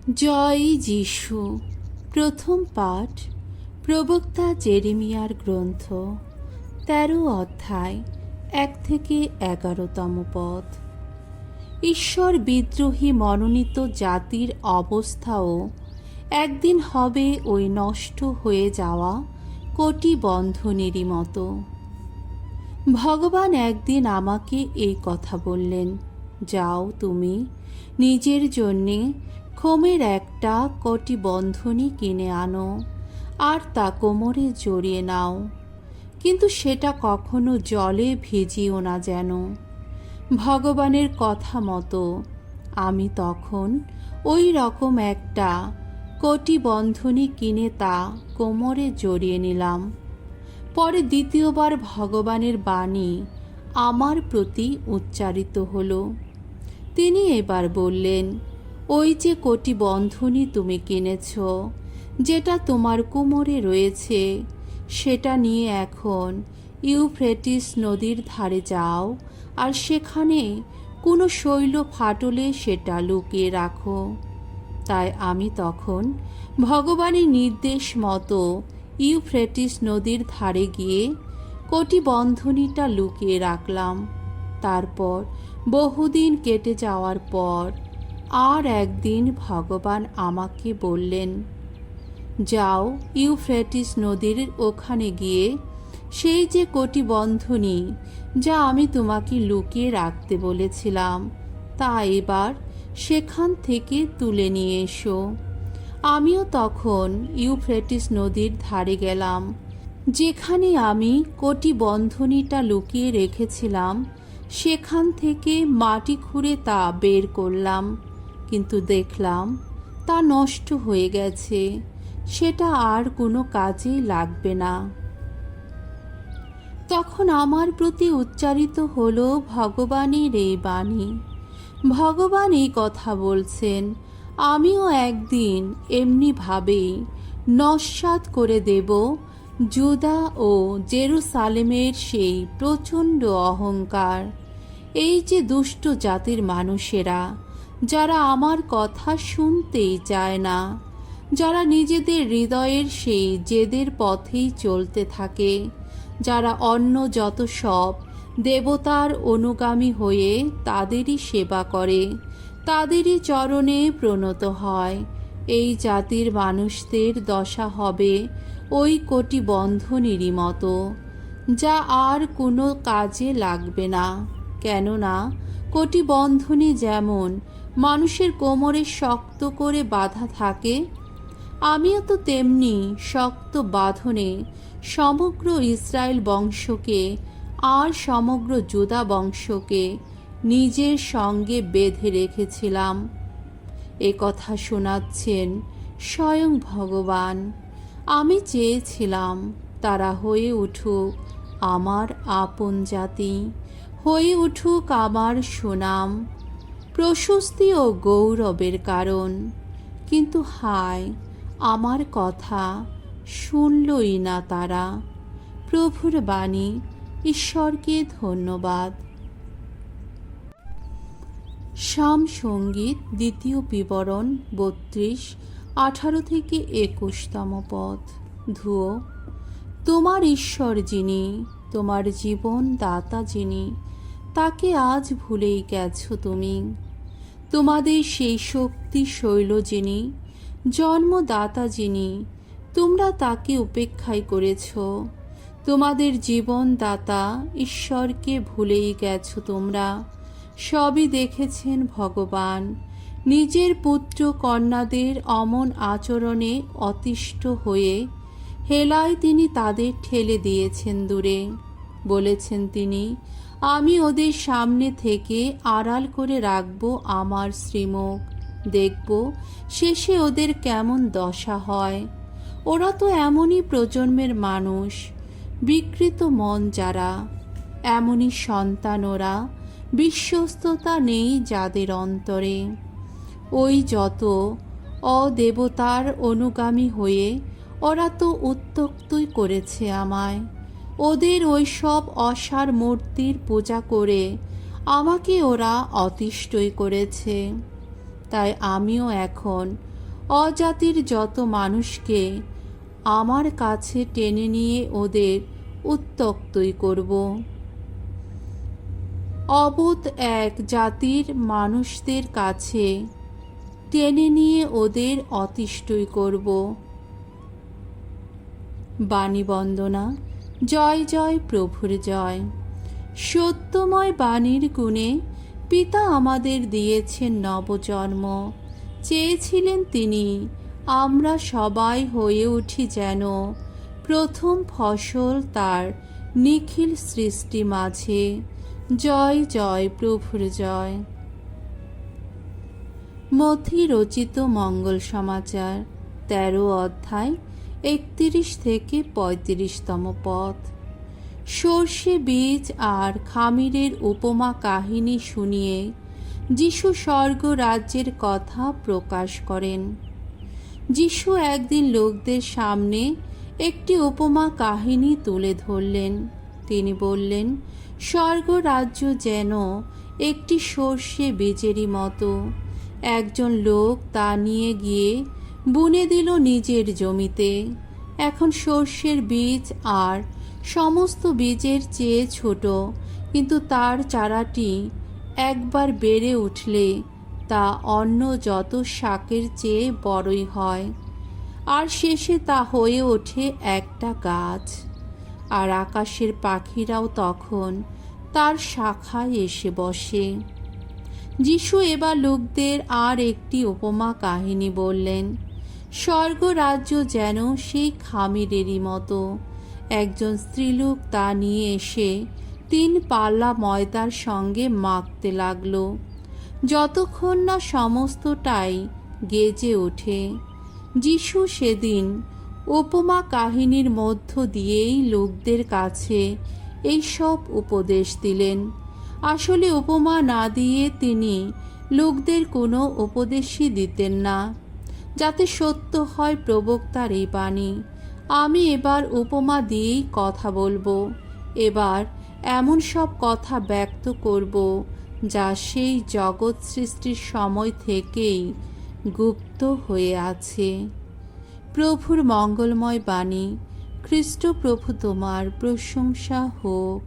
জয় যিশু। প্রথম পাঠ প্রবক্তা জেরেমিয়ার গ্রন্থ, ১৩ অধ্যায় ১ থেকে ১১তম পদ। ঈশ্বর বিদ্রোহী মনোনীত জাতির অবস্থাও একদিন হবে ওই নষ্ট হয়ে যাওয়া কোটি বন্ধনেরই মতো। ভগবান একদিন আমাকে এই কথা বললেন, যাও তুমি নিজের জন্যে খোমের একটা কটি বন্ধনী কিনে আনো আর তা কোমরে জড়িয়ে নাও, কিন্তু সেটা কখনো জলে ভিজিও না যেন। ভগবানের কথা মতো আমি তখন ওই রকম একটা কটি বন্ধনী কিনে তা কোমরে জড়িয়ে নিলাম। পরে দ্বিতীয়বার ভগবানের বাণী আমার প্রতি উচ্চারিত হলো। তিনি এবার বললেন, ওই যে কটি বন্ধনী তুমি কিনেছ, যেটা তোমার কোমরে রয়েছে, সেটা নিয়ে এখন ইউফ্রেটিস নদীর ধারে যাও আর সেখানে কোনো শৈল ফাটলে সেটা লুকিয়ে রাখো। তাই আমি তখন ভগবানের নির্দেশ মতো ইউফ্রেটিস নদীর ধারে গিয়ে কটি বন্ধনীটা লুকিয়ে রাখলাম। তারপর বহুদিন কেটে যাওয়ার পর আর একদিন ভগবান আমাকে বললেন, যাও ইউফ্রেটিস নদীর ওখানে গিয়ে সেই যে কটি বন্ধনী যা আমি তোমাকে লুকিয়ে রাখতে বলেছিলাম, তা এবার সেখান থেকে তুলে নিয়ে এসো। আমিও তখন ইউফ্রেটিস নদীর ধারে গেলাম, যেখানে আমি কটি বন্ধনীটা লুকিয়ে রেখেছিলাম, সেখান থেকে মাটি খুঁড়ে তা বের করলাম, কিন্তু দেখলাম তা নষ্ট হয়ে গেছে, সেটা আর কোনো কাজেই লাগবে না। তখন আমার প্রতি উচ্চারিত হলো ভগবানের এই বাণী। ভগবান এই কথা বলছেন, আমিও একদিন এমনিভাবেই নস্যাৎ করে দেব জুদা ও জেরুসালেমের সেই প্রচণ্ড অহংকার। এই যে দুষ্ট জাতির মানুষেরা, যারা আমার কথা শুনতেই চায় না, যারা নিজেদের হৃদয়ের সেই জেদের পথেই চলতে থাকে, যারা অন্য যত সব দেবতার অনুগামী হয়ে তাদেরই সেবা করে, তাদেরই চরণে প্রণত হয়, এই জাতির মানুষদের দশা হবে ওই কটি বন্ধনেরই মতো, যা আর কোনো কাজে লাগবে না। কেননা কটি বন্ধনী যেমন মানুষের কোমরে শক্ত করে বাঁধা থাকে, আমিও তো তেমনি শক্ত বাঁধনে সমগ্র ইসরায়েল বংশকে আর সমগ্র জুদা বংশকে নিজের সঙ্গে বেঁধে রেখেছিলাম। এ কথা শোনাচ্ছেন স্বয়ং ভগবান। আমি চেয়েছিলাম তারা হয়ে উঠুক আমার আপন জাতি, হয়ে উঠুক আমার সুনাম, প্রশস্তি ও গৌরবের কারণ। কিন্তু হায়, আমার কথা শুনলই না তারা। প্রভুর বাণী। ঈশ্বরকে ধন্যবাদ। সাম সঙ্গীত দ্বিতীয় বিবরণ ৩২, ১৮ থেকে ২১তম পদ। ধুয়ো। তোমার ঈশ্বর যিনি, তোমার জীবন দাতা যিনি, তাকে আজ ভুলেই গেছ তুমি। তোমাদের সেই শক্তি শৈল যিনি, জন্মদাতা যিনি, তোমরা তাকে উপেক্ষাই করেছ। তোমাদের জীবনদাতা ঈশ্বরকে ভুলেই গেছ তোমরা। সবই দেখেছেন ভগবান। নিজের পুত্র কন্যাদের অমন আচরণে অতিষ্ঠ হয়ে হেলায় তিনি তাদের ঠেলে দিয়েছেন দূরে। বলেছেন তিনি, আমি ওদের সামনে থেকে আড়াল করে রাখব আমার শ্রীমুখ, দেখব শেষে ওদের কেমন দশা হয়। ওরা তো এমনই প্রজন্মের মানুষ, বিকৃত মন যারা, এমনই সন্তান ওরা, বিশ্বস্ততা নেই যাদের অন্তরে। ওই যত অদেবতার অনুগামী হয়ে ওরা তো উত্ত্যক্তই করেছে আমায়। ওদের ওই সব অসার মূর্তির পূজা করে আমাকে ওরা অতিষ্ঠই করেছে। তাই আমিও এখন অজাতির যত মানুষকে আমার কাছে টেনে নিয়ে ওদের উত্ত্যক্তই করব। অবোধ এক জাতির মানুষদের কাছে টেনে নিয়ে ওদের অতিষ্ঠই করব। বাণী বন্দনা। জয় জয় প্রভুর জয়। সত্যময় বাণীর গুণে পিতা আমাদের দিয়েছেন নবজন্ম। চেয়েছিলেন তিনি আমরা সবাই হয়ে উঠি যেন প্রথম ফসল তার নিখিল সৃষ্টি মাঝে। জয় জয় প্রভুর জয়। মথি রচিত মঙ্গল সমাচার 13 অধ্যায় 31 থেকে 35তম পদ। সর্ষে বীজ আর খামিরের উপমা কাহিনী শুনিয়ে যিশু স্বর্গ রাজ্যের কথা প্রকাশ করেন। যিশু একদিন লোকদের সামনে একটি উপমা কাহিনী তুলে ধরলেন। তিনি বললেন, স্বর্গ রাজ্য যেন একটি সর্ষে বীজেরই মতো। একজন লোক তা নিয়ে গিয়ে বুনে দিল নিজের জমিতে। এখন সর্ষের বীজ আর সমস্ত বীজের চেয়ে ছোট, কিন্তু তার চারাটি একবার বেড়ে উঠলে তা অন্য যত শাকের চেয়ে বড়ই হয়, আর শেষে তা হয়ে ওঠে একটা গাছ। আর আকাশের পাখিরাও তখন তার শাখায় এসে বসে। যিশু এবার লোকদের আর একটি উপমা কাহিনী বললেন। স্বর্গ রাজ্য যেন সেই খামিরেরই মতো। একজন স্ত্রীলোক তা নিয়ে এসে 3 পাল্লা ময়দার সঙ্গে মাখতে লাগল, যতক্ষণ না সমস্তটাই গেজে ওঠে। যিশু সেদিন উপমা কাহিনীর মধ্য দিয়েই লোকদের কাছে এই সব উপদেশ দিলেন। আসলে উপমা না দিয়ে তিনি লোকদের কোনো উপদেশই দিতেন না, যাতে সত্য হয় প্রবক্তার এই বাণী। আমি এবার উপমা দিয়েই কথা বলবো। এবার এমন সব কথা ব্যক্ত করব যা সেই জগৎ সৃষ্টির সময় থেকেই গুপ্ত হয়ে আছে। প্রভুর মঙ্গলময় বাণী। খ্রিস্ট প্রভু তোমার প্রশংসা হোক।